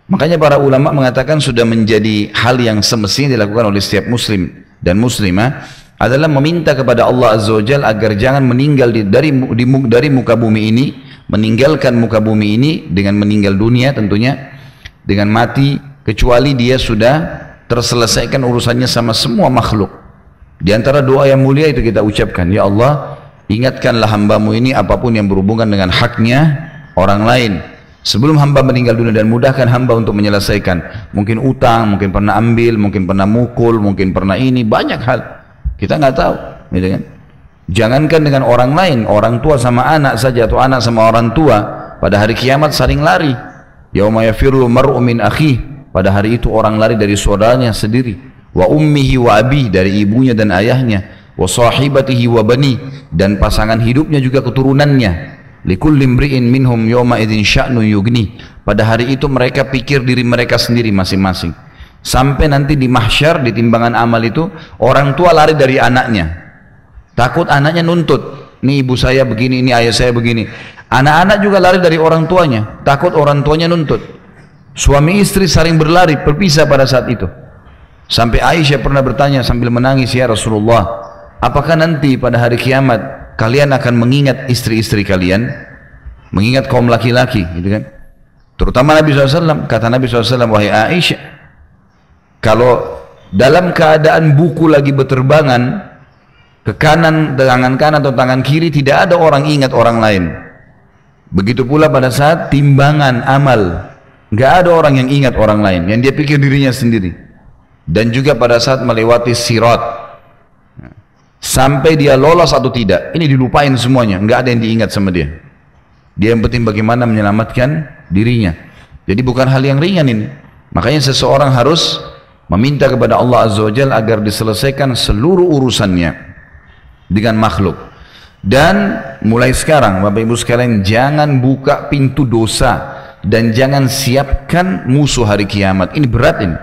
Makanya para ulama mengatakan sudah menjadi hal yang semestinya dilakukan oleh setiap muslim dan muslimah adalah meminta kepada Allah Azza wa Jalla agar jangan meninggal dari muka bumi ini, meninggalkan muka bumi ini dengan meninggal dunia tentunya, dengan mati, kecuali dia sudah terselesaikan urusannya sama semua makhluk. Di antara doa yang mulia itu kita ucapkan, ya Allah, ingatkanlah hambamu ini apapun yang berhubungan dengan haknya orang lain sebelum hamba meninggal dunia, dan mudahkan hamba untuk menyelesaikan. Mungkin utang, mungkin pernah ambil, mungkin pernah mukul, mungkin pernah ini, banyak hal kita nggak tahu, gitu kan? Jangankan dengan orang lain, orang tua sama anak saja, atau anak sama orang tua, pada hari kiamat saling lari. Yauma yafirru mar'u min akhihi, pada hari itu orang lari dari saudaranya sendiri. Wa ummihi wa abi, dari ibunya dan ayahnya. Wa sahibatihi wa bani, dan pasangan hidupnya juga keturunannya. Likulli imri'in minhum yawma idzin sya'nu yughni, pada hari itu mereka pikir diri mereka sendiri masing-masing. Sampai nanti di mahsyar, di timbangan amal itu, orang tua lari dari anaknya, takut anaknya nuntut, ini ibu saya begini, ini ayah saya begini. Anak-anak juga lari dari orang tuanya, takut orang tuanya nuntut. Suami istri saling berlari, berpisah pada saat itu. Sampai Aisyah pernah bertanya sambil menangis, ya Rasulullah, apakah nanti pada hari kiamat kalian akan mengingat istri-istri kalian, mengingat kaum laki-laki, gitu kan? Terutama Nabi SAW. Kata Nabi SAW, wahai Aisyah, kalau dalam keadaan buku lagi berterbangan ke kanan, tangan kanan atau tangan kiri, tidak ada orang ingat orang lain. Begitu pula pada saat timbangan amal, nggak ada orang yang ingat orang lain, yang dia pikir dirinya sendiri. Dan juga pada saat melewati sirat, sampai dia lolos atau tidak, ini dilupain semuanya, nggak ada yang diingat sama dia. Dia yang penting bagaimana menyelamatkan dirinya. Jadi bukan hal yang ringan ini. Makanya seseorang harus meminta kepada Allah Azza wa Jalla agar diselesaikan seluruh urusannya dengan makhluk. Dan mulai sekarang Bapak Ibu sekalian, jangan buka pintu dosa dan jangan siapkan musuh hari kiamat. Ini berat ini,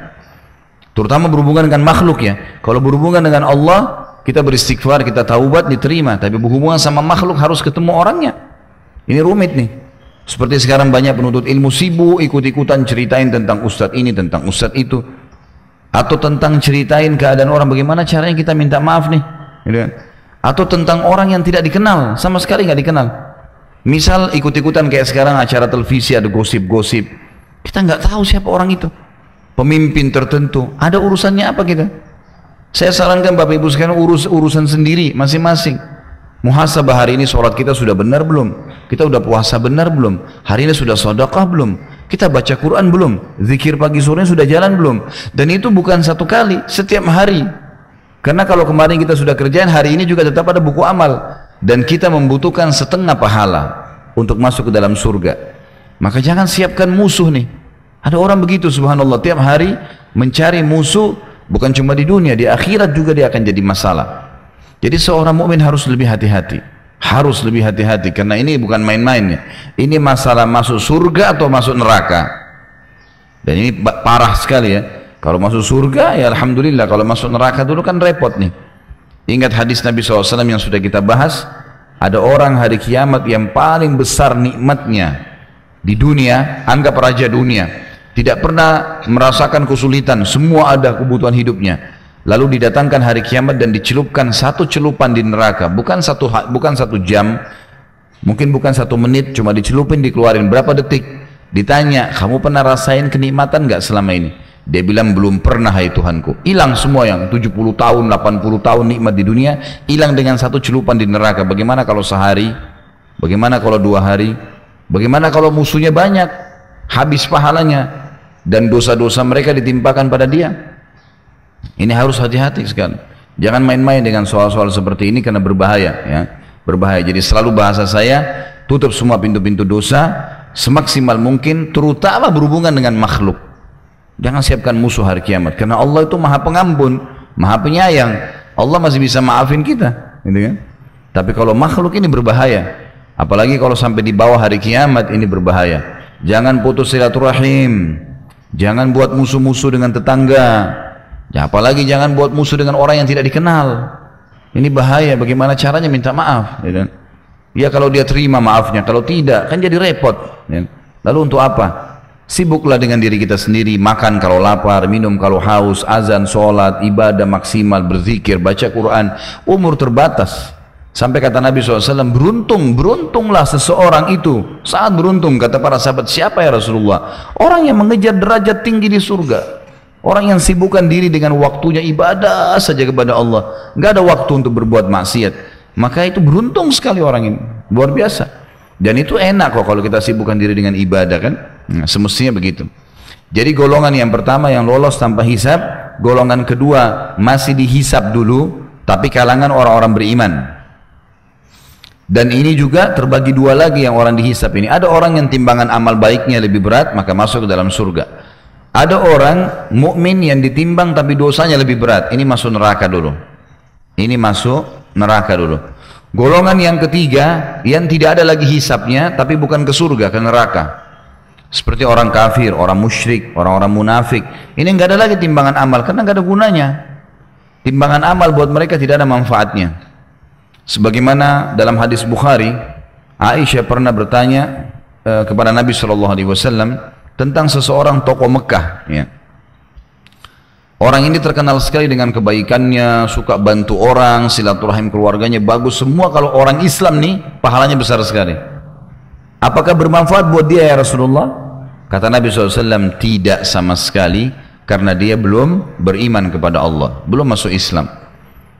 terutama berhubungan dengan makhluk ya. Kalau berhubungan dengan Allah, kita beristighfar, kita taubat, diterima. Tapi berhubungan sama makhluk harus ketemu orangnya. Ini rumit nih. Seperti sekarang banyak penuntut ilmu sibuk ikut-ikutan ceritain tentang ustadz ini, tentang ustadz itu, atau tentang ceritain keadaan orang, bagaimana caranya kita minta maaf nih, gitu kan? Atau tentang orang yang tidak dikenal, sama sekali nggak dikenal. Misal ikut-ikutan kayak sekarang acara televisi ada gosip-gosip, kita nggak tahu siapa orang itu, pemimpin tertentu, ada urusannya apa kita? Saya sarankan Bapak Ibu sekalian urusan sendiri masing-masing. Muhasabah, hari ini sholat kita sudah benar belum? Kita sudah puasa benar belum? Hari ini sudah sedekah belum? Kita baca Quran belum? Zikir pagi sore sudah jalan belum? Dan itu bukan satu kali, setiap hari. Karena kalau kemarin kita sudah kerjain, hari ini juga tetap ada buku amal. Dan kita membutuhkan setengah pahala untuk masuk ke dalam surga. Maka jangan siapkan musuh nih. Ada orang begitu subhanallah, tiap hari mencari musuh, bukan cuma di dunia, di akhirat juga dia akan jadi masalah. Jadi seorang mukmin harus lebih hati-hati, harus lebih hati-hati, karena ini bukan main-mainnya. Ini masalah masuk surga atau masuk neraka. Dan ini parah sekali ya. Kalau masuk surga ya alhamdulillah, kalau masuk neraka dulu kan repot nih. Ingat hadis Nabi SAW yang sudah kita bahas, ada orang hari kiamat yang paling besar nikmatnya di dunia, anggap raja dunia, tidak pernah merasakan kesulitan, semua ada kebutuhan hidupnya. Lalu didatangkan hari kiamat dan dicelupkan satu celupan di neraka, bukan satu jam, mungkin bukan 1 menit, cuma dicelupin, dikeluarin berapa detik. Ditanya, kamu pernah rasain kenikmatan nggak selama ini? Dia bilang, belum pernah hai Tuhanku. Hilang semua yang 70 tahun, 80 tahun nikmat di dunia, hilang dengan satu celupan di neraka. Bagaimana kalau sehari? Bagaimana kalau 2 hari? Bagaimana kalau musuhnya banyak? Habis pahalanya dan dosa-dosa mereka ditimpakan pada dia. Ini harus hati-hati sekali. Jangan main-main dengan soal-soal seperti ini karena berbahaya ya. Berbahaya. Jadi selalu bahasa saya, tutup semua pintu-pintu dosa semaksimal mungkin, terutama berhubungan dengan makhluk. Jangan siapkan musuh hari kiamat, karena Allah itu Maha Pengampun, Maha Penyayang. Allah masih bisa maafin kita, gitu kan? Tapi kalau makhluk ini berbahaya, apalagi kalau sampai di bawah hari kiamat, ini berbahaya. Jangan putus silaturahim, jangan buat musuh-musuh dengan tetangga, ya, apalagi jangan buat musuh dengan orang yang tidak dikenal. Ini bahaya. Bagaimana caranya minta maaf, gitu kan? Ya kalau dia terima maafnya, kalau tidak kan jadi repot, ya. Lalu untuk apa? Sibuklah dengan diri kita sendiri, makan kalau lapar, minum kalau haus, azan, sholat, ibadah maksimal, berzikir, baca Quran. Umur terbatas. Sampai kata Nabi SAW, beruntunglah seseorang itu. Saat beruntung, kata para sahabat, siapa ya Rasulullah? Orang yang mengejar derajat tinggi di surga. Orang yang sibukkan diri dengan waktunya ibadah saja kepada Allah. Nggak ada waktu untuk berbuat maksiat. Maka itu beruntung sekali orang ini. Luar biasa. Dan itu enak kok kalau kita sibukkan diri dengan ibadah kan. Nah, semestinya begitu. Jadi golongan yang pertama yang lolos tanpa hisab, golongan kedua masih dihisab dulu, tapi kalangan orang-orang beriman. Dan ini juga terbagi dua lagi yang orang dihisab ini. Ada orang yang timbangan amal baiknya lebih berat, maka masuk ke dalam surga. Ada orang mukmin yang ditimbang tapi dosanya lebih berat, ini masuk neraka dulu. Ini masuk neraka dulu. Golongan yang ketiga yang tidak ada lagi hisabnya, tapi bukan ke surga, ke neraka. Seperti orang kafir, orang musyrik, orang-orang munafik. Ini nggak ada lagi timbangan amal karena nggak ada gunanya. Timbangan amal buat mereka tidak ada manfaatnya. Sebagaimana dalam hadis Bukhari, Aisyah pernah bertanya kepada Nabi SAW tentang seseorang tokoh Mekah. Ya. Orang ini terkenal sekali dengan kebaikannya, suka bantu orang, silaturahim keluarganya bagus. Semua kalau orang Islam nih pahalanya besar sekali. Apakah bermanfaat buat dia ya Rasulullah? Kata Nabi SAW, tidak sama sekali, karena dia belum beriman kepada Allah, belum masuk Islam.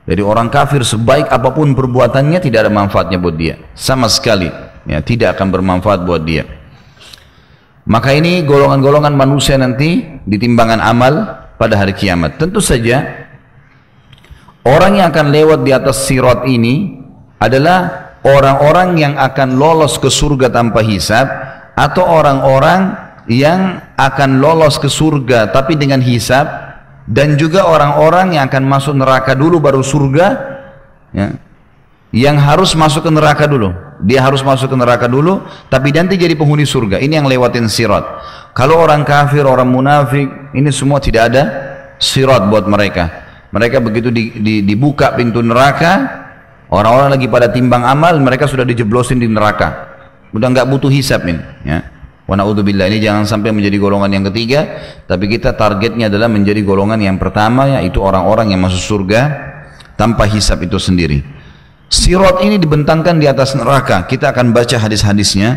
Jadi orang kafir sebaik apapun perbuatannya tidak ada manfaatnya buat dia, sama sekali, ya, tidak akan bermanfaat buat dia. Maka ini golongan-golongan manusia nanti di timbangan amal pada hari kiamat. Tentu saja orang yang akan lewat di atas sirat ini adalah orang-orang yang akan lolos ke surga tanpa hisab, atau orang-orang yang akan lolos ke surga tapi dengan hisab, dan juga orang-orang yang akan masuk neraka dulu baru surga, ya, yang harus masuk ke neraka dulu. Dia harus masuk ke neraka dulu tapi nanti jadi penghuni surga. Ini yang lewatin sirat. Kalau orang kafir, orang munafik, ini semua tidak ada sirat buat mereka. Mereka begitu dibuka pintu neraka, orang-orang lagi pada timbang amal, mereka sudah dijeblosin di neraka. Udah nggak butuh hisab ini. Ya. Wa na'udzubillah, ini jangan sampai menjadi golongan yang ketiga, tapi kita targetnya adalah menjadi golongan yang pertama, yaitu orang-orang yang masuk surga tanpa hisab itu sendiri. Sirat ini dibentangkan di atas neraka. Kita akan baca hadis-hadisnya.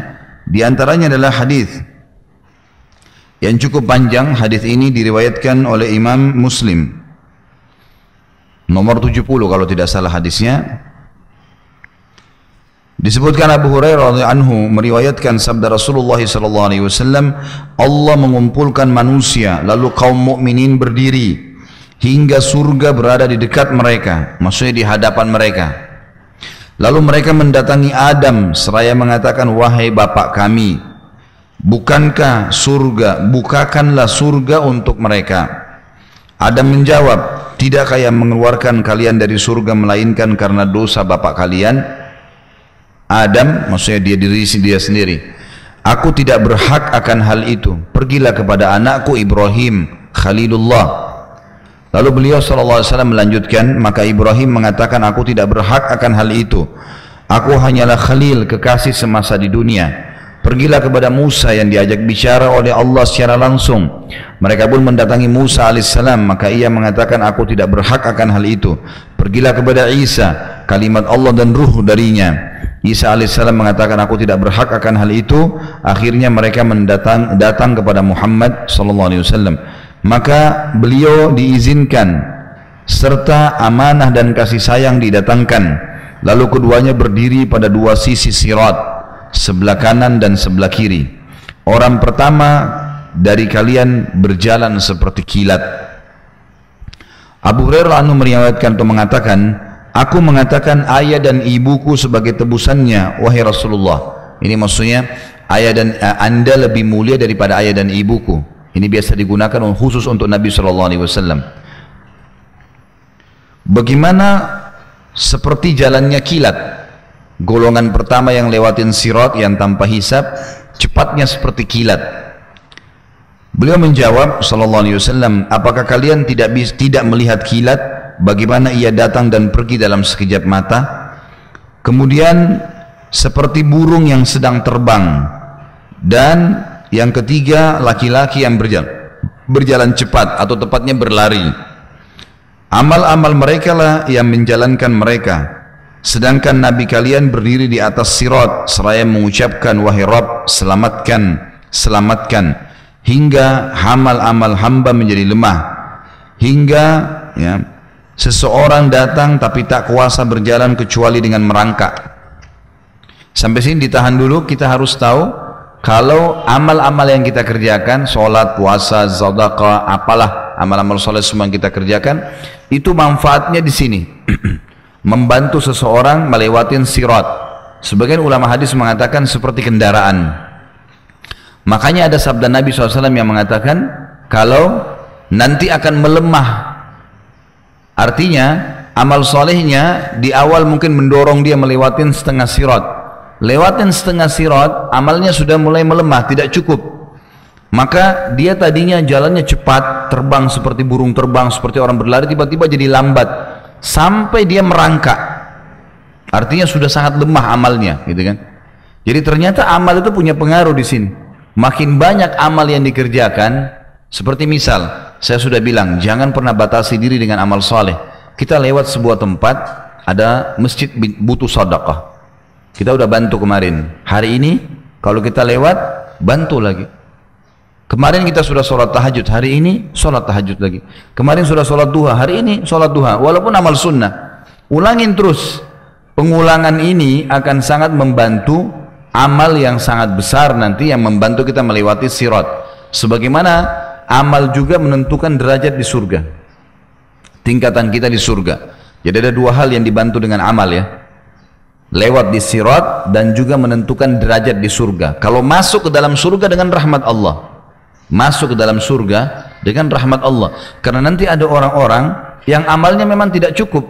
Di antaranya adalah hadis yang cukup panjang. Hadis ini diriwayatkan oleh Imam Muslim, nomor 70 kalau tidak salah hadisnya. Disebutkan Abu Hurairah radhiyallahu anhu meriwayatkan sabda Rasulullah SAW, Allah mengumpulkan manusia, lalu kaum mukminin berdiri hingga surga berada di dekat mereka, maksudnya di hadapan mereka. Lalu mereka mendatangi Adam seraya mengatakan, wahai bapak kami, bukankah surga, bukakanlah surga untuk mereka. Adam menjawab, tidakkah yang mengeluarkan kalian dari surga melainkan karena dosa bapak kalian? Adam, maksudnya diri dia sendiri, aku tidak berhak akan hal itu, pergilah kepada anakku Ibrahim Khalilullah. Lalu beliau SAW melanjutkan, maka Ibrahim mengatakan, aku tidak berhak akan hal itu, aku hanyalah Khalil, kekasih semasa di dunia. Pergilah kepada Musa yang diajak bicara oleh Allah secara langsung. Mereka pun mendatangi Musa alaihissalam, maka ia mengatakan, aku tidak berhak akan hal itu. Pergilah kepada Isa, kalimat Allah dan ruh darinya. Isa alaihissalam mengatakan, aku tidak berhak akan hal itu. Akhirnya mereka datang kepada Muhammad SAW. Maka beliau diizinkan serta amanah dan kasih sayang didatangkan. Lalu keduanya berdiri pada dua sisi sirat, sebelah kanan dan sebelah kiri. Orang pertama dari kalian berjalan seperti kilat. Abu Hurairah anhu meriwayatkan atau mengatakan, aku mengatakan ayah dan ibuku sebagai tebusannya, wahai Rasulullah. Ini maksudnya ayah dan anda lebih mulia daripada ayah dan ibuku. Ini biasa digunakan khusus untuk Nabi SAW. Bagaimana seperti jalannya kilat? Golongan pertama yang lewatin sirat yang tanpa hisab, cepatnya seperti kilat. Beliau menjawab SAW, apakah kalian tidak melihat kilat? Bagaimana ia datang dan pergi dalam sekejap mata? Kemudian seperti burung yang sedang terbang, dan Yang ketiga, laki-laki yang berjalan cepat atau tepatnya berlari. Amal-amal mereka lah yang menjalankan mereka. Sedangkan Nabi kalian berdiri di atas sirat seraya mengucapkan, wahai Rabb, selamatkan, selamatkan, hingga amal-amal hamba menjadi lemah, hingga ya, seseorang datang tapi tak kuasa berjalan kecuali dengan merangkak. Sampai sini ditahan dulu. Kita harus tahu kalau amal-amal yang kita kerjakan, sholat, puasa, sedekah, apalah amal-amal soleh semua yang kita kerjakan, itu manfaatnya di sini. Membantu seseorang melewati sirat. Sebagian ulama hadis mengatakan seperti kendaraan. Makanya ada sabda Nabi SAW yang mengatakan kalau nanti akan melemah. Artinya amal solehnya di awal mungkin mendorong dia melewati setengah sirat. Lewatin setengah sirat, amalnya sudah mulai melemah, tidak cukup. Maka dia tadinya jalannya cepat, terbang seperti burung terbang, seperti orang berlari, tiba-tiba jadi lambat sampai dia merangkak. Artinya sudah sangat lemah amalnya, gitu kan? Jadi ternyata amal itu punya pengaruh di sini. Makin banyak amal yang dikerjakan, seperti misal saya sudah bilang, jangan pernah batasi diri dengan amal soleh. Kita lewat sebuah tempat, ada masjid butuh sedekah. Kita udah bantu kemarin. Hari ini kalau kita lewat, bantu lagi. Kemarin kita sudah sholat tahajud, hari ini sholat tahajud lagi. Kemarin sudah sholat duha, hari ini sholat duha. Walaupun amal sunnah, ulangin terus. Pengulangan ini akan sangat membantu amal yang sangat besar nanti yang membantu kita melewati sirat. Sebagaimana amal juga menentukan derajat di surga, tingkatan kita di surga. Jadi ada dua hal yang dibantu dengan amal ya. Lewat di sirat dan juga menentukan derajat di surga. Kalau masuk ke dalam surga dengan rahmat Allah, masuk ke dalam surga dengan rahmat Allah. Karena nanti ada orang-orang yang amalnya memang tidak cukup.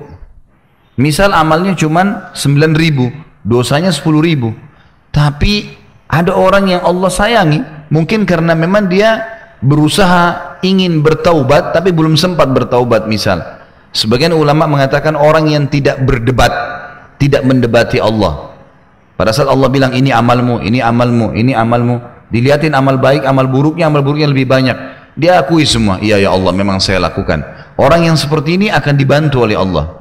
Misal amalnya cuma 9.000, dosanya 10.000. Tapi ada orang yang Allah sayangi, mungkin karena memang dia berusaha ingin bertaubat tapi belum sempat bertaubat misal. Sebagian ulama mengatakan orang yang tidak berdebat, tidak mendebati Allah. Pada saat Allah bilang ini amalmu, ini amalmu, ini amalmu, dilihatin amal baik, amal buruknya lebih banyak. Dia akui semua, iya ya Allah memang saya lakukan. Orang yang seperti ini akan dibantu oleh Allah.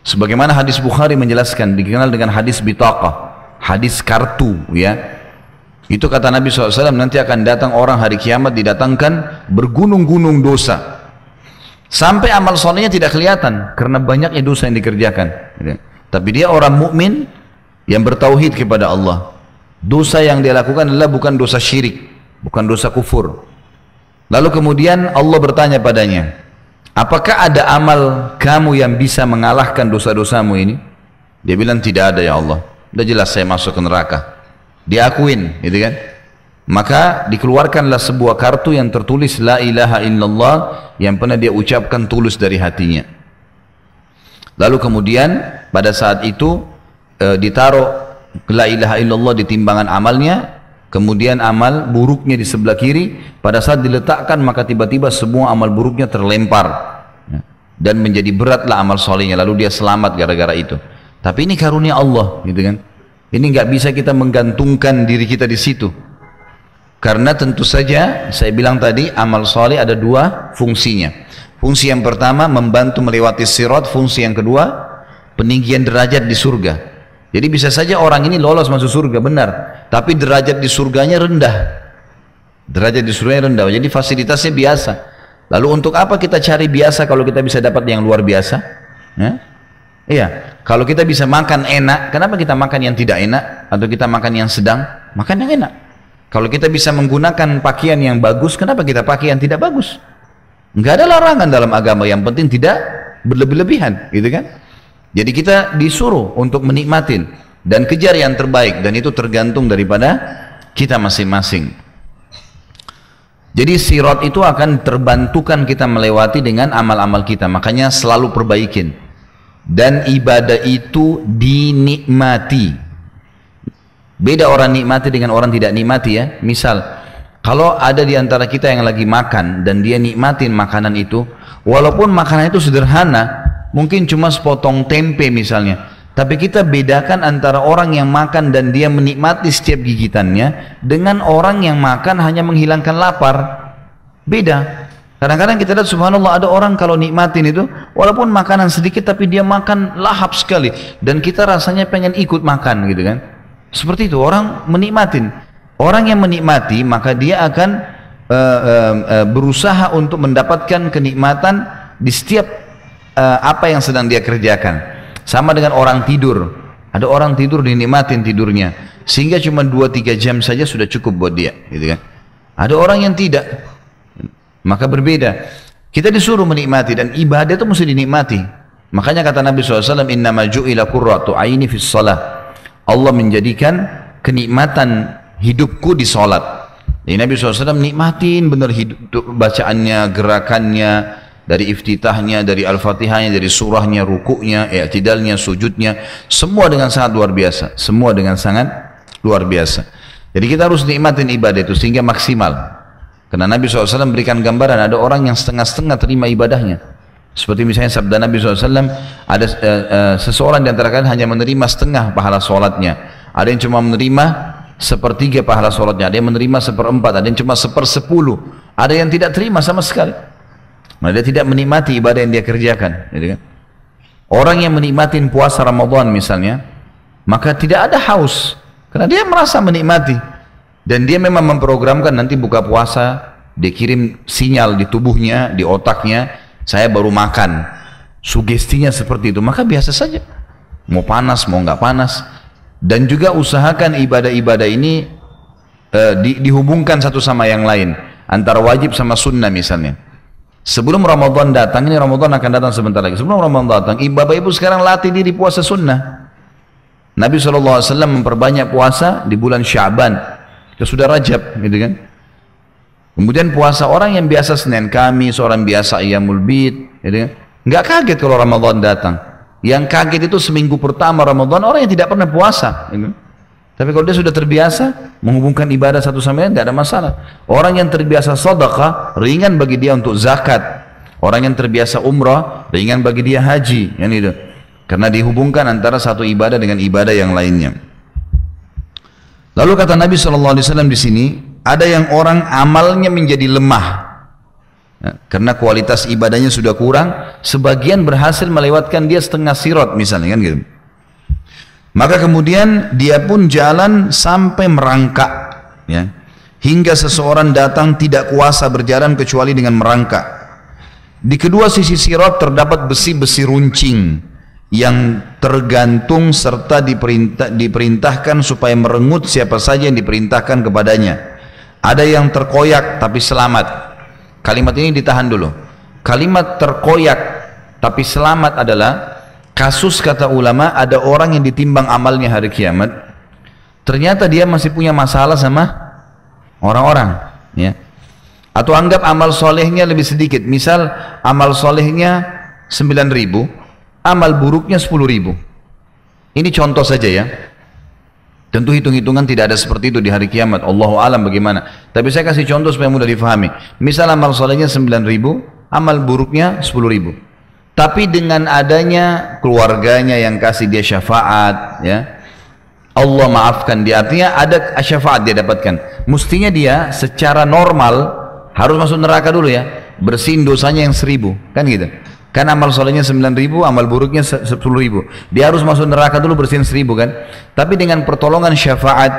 Sebagaimana hadis Bukhari menjelaskan, dikenal dengan hadis bitaqah, hadis kartu ya. Itu kata Nabi SAW, nanti akan datang orang hari kiamat didatangkan bergunung-gunung dosa. Sampai amal solehnya tidak kelihatan karena banyaknya dosa yang dikerjakan. Tapi dia orang mukmin yang bertauhid kepada Allah. Dosa yang dia lakukan adalah bukan dosa syirik, bukan dosa kufur. Lalu kemudian Allah bertanya padanya, apakah ada amal kamu yang bisa mengalahkan dosa-dosamu ini? Dia bilang tidak ada ya Allah. Sudah jelas saya masuk ke neraka. Dia akuin, gitu kan? Maka dikeluarkanlah sebuah kartu yang tertulis la ilaha illallah yang pernah dia ucapkan tulus dari hatinya. Lalu kemudian pada saat itu ditaruh la ilaha illallah di timbangan amalnya, kemudian amal buruknya di sebelah kiri. Pada saat diletakkan maka tiba-tiba semua amal buruknya terlempar dan menjadi beratlah amal solehnya. Lalu dia selamat gara-gara itu. Tapi ini karunia Allah, gitu kan? Ini nggak bisa kita menggantungkan diri kita di situ. Karena tentu saja saya bilang tadi amal soleh ada dua fungsinya. Fungsi yang pertama membantu melewati sirat, fungsi yang kedua peninggian derajat di surga. Jadi bisa saja orang ini lolos masuk surga benar, tapi derajat di surganya rendah. Derajat di surganya rendah. Jadi fasilitasnya biasa. Lalu untuk apa kita cari biasa kalau kita bisa dapat yang luar biasa? Ya? Iya. Kalau kita bisa makan enak, kenapa kita makan yang tidak enak? Atau kita makan yang sedang? Makan yang enak. Kalau kita bisa menggunakan pakaian yang bagus, kenapa kita pakai yang tidak bagus? Enggak ada larangan dalam agama, yang penting tidak berlebih-lebihan, gitu kan? Jadi kita disuruh untuk menikmatin dan kejar yang terbaik, dan itu tergantung daripada kita masing-masing. Jadi sirat itu akan terbantukan kita melewati dengan amal-amal kita, makanya selalu perbaikin. Dan ibadah itu dinikmati. Beda orang nikmati dengan orang tidak nikmati ya. Misal kalau ada di antara kita yang lagi makan dan dia nikmatin makanan itu, walaupun makanan itu sederhana, mungkin cuma sepotong tempe misalnya, Tapi kita bedakan antara orang yang makan dan dia menikmati setiap gigitannya dengan orang yang makan hanya menghilangkan lapar. Beda. Kadang-kadang kita lihat subhanallah ada orang kalau nikmatin itu walaupun makanan sedikit tapi dia makan lahap sekali dan kita rasanya pengen ikut makan gitu kan. Seperti itu orang menikmatin. Orang yang menikmati maka dia akan berusaha untuk mendapatkan kenikmatan di setiap apa yang sedang dia kerjakan. Sama dengan orang tidur. Ada orang tidur dinikmatin tidurnya sehingga cuma 2-3 jam saja sudah cukup buat dia gitu kan. Ada orang yang tidak. Maka berbeda. Kita disuruh menikmati dan ibadah itu mesti dinikmati. Makanya kata Nabi SAW, innama ju'ila qurratu aini fis shalah. Allah menjadikan kenikmatan hidupku di salat. Jadi Nabi SAW nikmatin benar hidup, bacaannya, gerakannya, dari iftitahnya, dari al-fatihahnya, dari surahnya, rukuknya, i'tidalnya, sujudnya, semua dengan sangat luar biasa. Semua dengan sangat luar biasa. Jadi kita harus nikmatin ibadah itu sehingga maksimal. Karena Nabi SAW berikan gambaran ada orang yang setengah-setengah terima ibadahnya. Seperti misalnya sabda Nabi SAW, ada seseorang di antara kalian hanya menerima setengah pahala sholatnya. Ada yang cuma menerima sepertiga pahala sholatnya, ada yang menerima seperempat, ada yang cuma 1/10, ada yang tidak terima sama sekali. Nah, dia tidak menikmati ibadah yang dia kerjakan gitu kan? Orang yang menikmati puasa Ramadan misalnya maka tidak ada haus karena dia merasa menikmati dan dia memang memprogramkan nanti buka puasa dia kirim sinyal di tubuhnya, di otaknya saya baru makan, sugestinya seperti itu, maka biasa saja mau panas mau nggak panas. Dan juga usahakan ibadah-ibadah ini dihubungkan satu sama yang lain antara wajib sama sunnah. Misalnya sebelum Ramadan datang, ini Ramadan akan datang sebentar lagi. Sebelum Ramadan datang, bapak ibu sekarang latih diri puasa sunnah. Nabi SAW memperbanyak puasa di bulan Sya'ban. Kita sudah Rajab, gitu kan? Kemudian puasa orang yang biasa Senin Kamis, orang biasa Ayyamul Bid, gitu kan? Nggak kaget kalau Ramadan datang. Yang kaget itu seminggu pertama Ramadan orang yang tidak pernah puasa. Gitu. Tapi kalau dia sudah terbiasa menghubungkan ibadah satu sama lain, tidak ada masalah. Orang yang terbiasa sedekah, ringan bagi dia untuk zakat. Orang yang terbiasa umrah, ringan bagi dia haji. Yang itu. Karena dihubungkan antara satu ibadah dengan ibadah yang lainnya. Lalu kata Nabi SAW di sini, ada yang orang amalnya menjadi lemah. Ya, karena kualitas ibadahnya sudah kurang, sebagian berhasil melewatkan dia setengah sirat misalnya kan gitu. Maka kemudian dia pun jalan sampai merangkak, ya. Hingga seseorang datang tidak kuasa berjalan kecuali dengan merangkak. Di kedua sisi sirat terdapat besi-besi runcing yang tergantung serta diperintahkan supaya merengut siapa saja yang diperintahkan kepadanya. Ada yang terkoyak tapi selamat. Kalimat ini ditahan dulu. Kalimat terkoyak tapi selamat adalah kasus, kata ulama, ada orang yang ditimbang amalnya hari kiamat, ternyata dia masih punya masalah sama orang-orang, ya. Atau anggap amal solehnya lebih sedikit, misal amal solehnya 9.000, amal buruknya 10.000. Ini contoh saja ya. Tentu hitung-hitungan tidak ada seperti itu di hari kiamat, Allahu alam bagaimana. Tapi saya kasih contoh supaya mudah difahami. Misal amal solehnya 9.000, amal buruknya 10.000. Tapi dengan adanya keluarganya yang kasih dia syafaat, ya, Allah maafkan dia, artinya ada syafaat dia dapatkan. Mestinya dia secara normal harus masuk neraka dulu ya, bersihin dosanya yang 1.000, kan gitu. Kan amal solehnya 9.000, amal buruknya 10.000. Dia harus masuk neraka dulu bersihin 1.000 kan. Tapi dengan pertolongan syafaat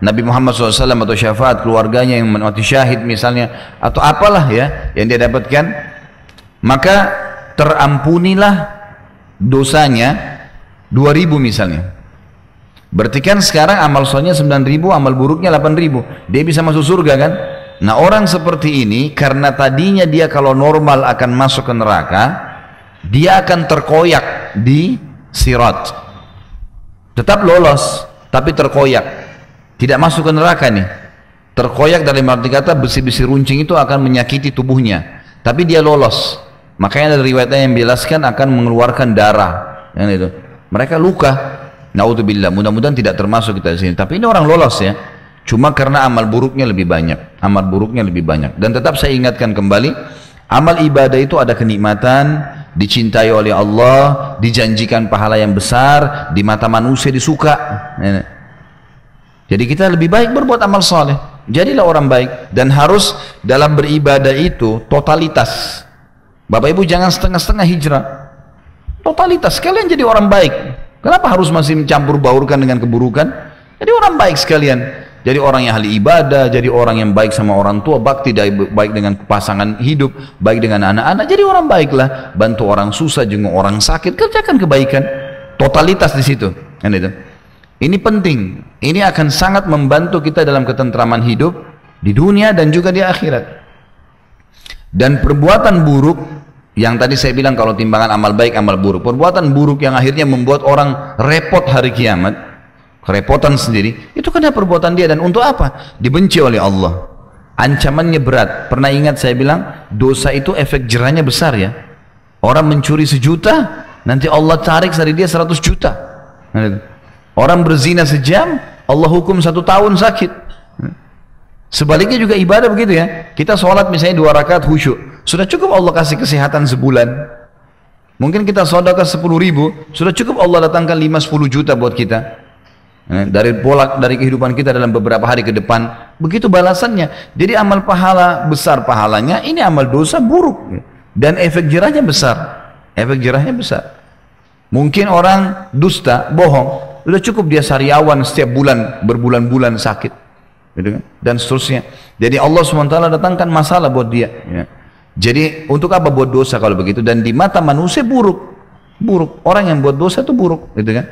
Nabi Muhammad SAW atau syafaat keluarganya yang mati syahid misalnya, atau apalah ya yang dia dapatkan, maka terampunilah dosanya 2.000 misalnya. Berarti kan sekarang amal solehnya 9.000, amal buruknya 8.000, dia bisa masuk surga kan. Nah orang seperti ini karena tadinya dia kalau normal akan masuk ke neraka, dia akan terkoyak di sirat, tetap lolos tapi terkoyak, tidak masuk ke neraka nih. Terkoyak dalam arti kata besi-besi runcing itu akan menyakiti tubuhnya, tapi dia lolos. Makanya ada riwayatnya yang menjelaskan akan mengeluarkan darah, yang itu. Mereka luka, naudzubillah. Mudah-mudahan tidak termasuk kita di sini. Tapi ini orang lolos ya. Cuma karena amal buruknya lebih banyak, amal buruknya lebih banyak. Dan tetap saya ingatkan kembali, amal ibadah itu ada kenikmatan dicintai oleh Allah, dijanjikan pahala yang besar, di mata manusia disuka. Jadi kita lebih baik berbuat amal soleh. Jadilah orang baik, dan harus dalam beribadah itu totalitas. Bapak Ibu jangan setengah-setengah hijrah. Totalitas, kalian jadi orang baik. Kenapa harus masih mencampur baurkan dengan keburukan? Jadi orang baik sekalian. Jadi orang yang ahli ibadah, jadi orang yang baik sama orang tua, bakti, baik dengan pasangan hidup, baik dengan anak-anak. Jadi orang baiklah, bantu orang susah, jenguk orang sakit, kerjakan kebaikan. Totalitas di situ. Kan itu. Ini penting. Ini akan sangat membantu kita dalam ketentraman hidup di dunia dan juga di akhirat. Dan perbuatan buruk yang tadi saya bilang kalau timbangan amal baik amal buruk, perbuatan buruk yang akhirnya membuat orang repot hari kiamat, kerepotan sendiri, itu karena perbuatan dia. Dan untuk apa? Dibenci oleh Allah, ancamannya berat. Pernah ingat saya bilang dosa itu efek jerahnya besar ya. Orang mencuri 1 juta, nanti Allah tarik dari dia 100 juta. Orang berzina sejam, Allah hukum 1 tahun sakit. Sebaliknya juga ibadah begitu ya. Kita sholat misalnya 2 rakaat khusyuk, sudah cukup Allah kasih kesehatan sebulan. Mungkin kita sedekah 10.000, sudah cukup Allah datangkan 5-10 juta buat kita. Dari kehidupan kita dalam beberapa hari ke depan, begitu balasannya. Jadi amal pahala besar pahalanya, ini amal dosa buruk dan efek jerahnya besar. Efek jerahnya besar. Mungkin orang dusta, bohong, sudah cukup dia sariawan setiap bulan, berbulan-bulan sakit, gitu kan? Dan seterusnya. Jadi Allah SWT datangkan masalah buat dia ya. Jadi untuk apa buat dosa kalau begitu? Dan di mata manusia buruk. Orang yang buat dosa itu buruk, gitu kan?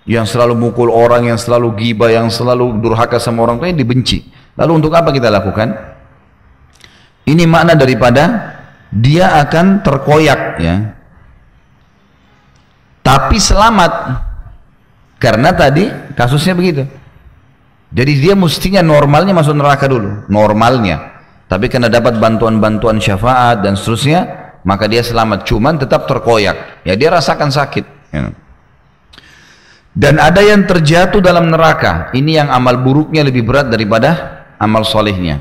Yang selalu mukul orang, yang selalu ghibah, yang selalu durhaka sama orang tuanya dibenci. Lalu untuk apa kita lakukan? Ini makna daripada dia akan terkoyak ya. Tapi selamat. Karena tadi kasusnya begitu. Jadi dia mestinya normalnya masuk neraka dulu, normalnya. Tapi karena dapat bantuan-bantuan syafaat dan seterusnya, maka dia selamat. Cuman tetap terkoyak. Ya dia rasakan sakit. Ya. Dan ada yang terjatuh dalam neraka. Ini yang amal buruknya lebih berat daripada amal solehnya.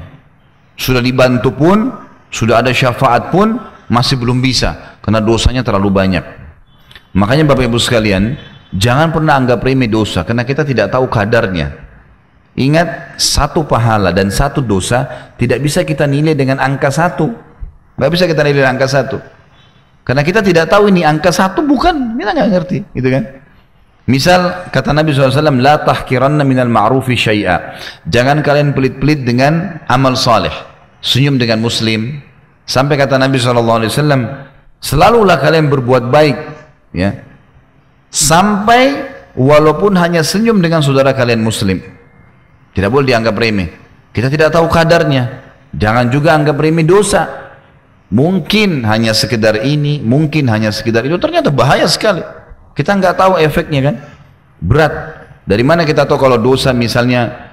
Sudah dibantu pun, sudah ada syafaat pun, masih belum bisa. Karena dosanya terlalu banyak. Makanya Bapak Ibu sekalian, jangan pernah anggap remeh dosa, karena kita tidak tahu kadarnya. Ingat, 1 pahala dan 1 dosa tidak bisa kita nilai dengan angka 1. Nggak bisa kita nilai dengan angka 1. Karena kita tidak tahu ini angka 1 bukan, kita nggak ngerti, gitu kan? Misal kata Nabi SAW, la tahkiranna minal ma'rufi syai'a. Jangan kalian pelit-pelit dengan amal saleh. Senyum dengan muslim. Sampai kata Nabi SAW, selalulah kalian berbuat baik, ya. Sampai walaupun hanya senyum dengan saudara kalian muslim. Tidak boleh dianggap remeh. Kita tidak tahu kadarnya. Jangan juga anggap remeh dosa. Mungkin hanya sekedar ini, mungkin hanya sekedar itu. Ternyata bahaya sekali. Kita nggak tahu efeknya kan. Berat. Dari mana kita tahu kalau dosa misalnya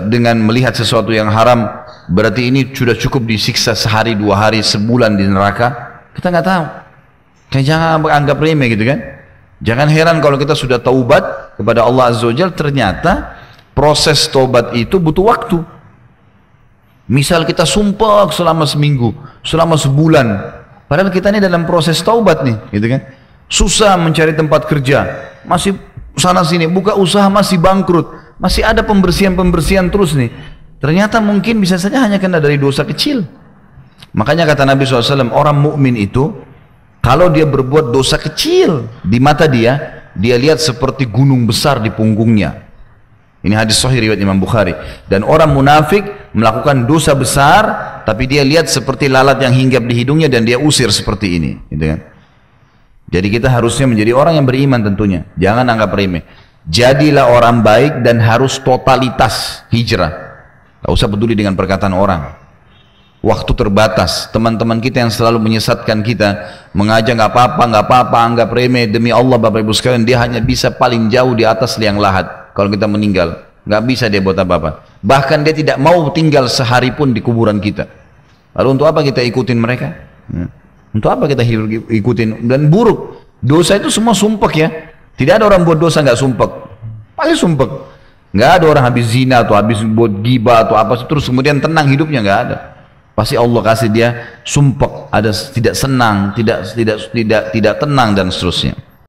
dengan melihat sesuatu yang haram, berarti ini sudah cukup disiksa sehari, 2 hari, sebulan di neraka? Kita nggak tahu. Kayak jangan anggap remeh gitu kan. Jangan heran kalau kita sudah taubat kepada Allah Azza wa Jalla, ternyata proses taubat itu butuh waktu. Misal kita sumpah selama seminggu, selama sebulan, padahal kita ini dalam proses taubat nih, gitu kan? Susah mencari tempat kerja, masih sana sini, buka usaha masih bangkrut, masih ada pembersihan terus nih. Ternyata mungkin bisa saja hanya kena dari dosa kecil. Makanya kata Nabi SAW, orang mukmin itu kalau dia berbuat dosa kecil di mata dia lihat seperti gunung besar di punggungnya. Ini hadis sahih riwayat Imam Bukhari. Dan orang munafik melakukan dosa besar, tapi dia lihat seperti lalat yang hinggap di hidungnya dan dia usir seperti ini, gitu kan? Jadi kita harusnya menjadi orang yang beriman tentunya. Jangan anggap remeh. Jadilah orang baik dan harus totalitas hijrah. Tak usah peduli dengan perkataan orang. Waktu terbatas. Teman-teman kita yang selalu menyesatkan kita, mengajak nggak apa-apa, anggap remeh. Demi Allah Bapak Ibu sekalian, dia hanya bisa paling jauh di atas liang lahat. Kalau kita meninggal, nggak bisa dia buat apa-apa. Bahkan dia tidak mau tinggal sehari pun di kuburan kita. Lalu untuk apa kita ikutin mereka? Untuk apa kita ikutin? Dan buruk. Dosa itu semua sumpek ya. Tidak ada orang buat dosa nggak sumpek. Pasti sumpek. Nggak ada orang habis zina atau habis buat ghibah atau apa terus kemudian tenang hidupnya, nggak ada. Pasti Allah kasih dia sumpek, ada tidak senang, tidak tenang dan seterusnya.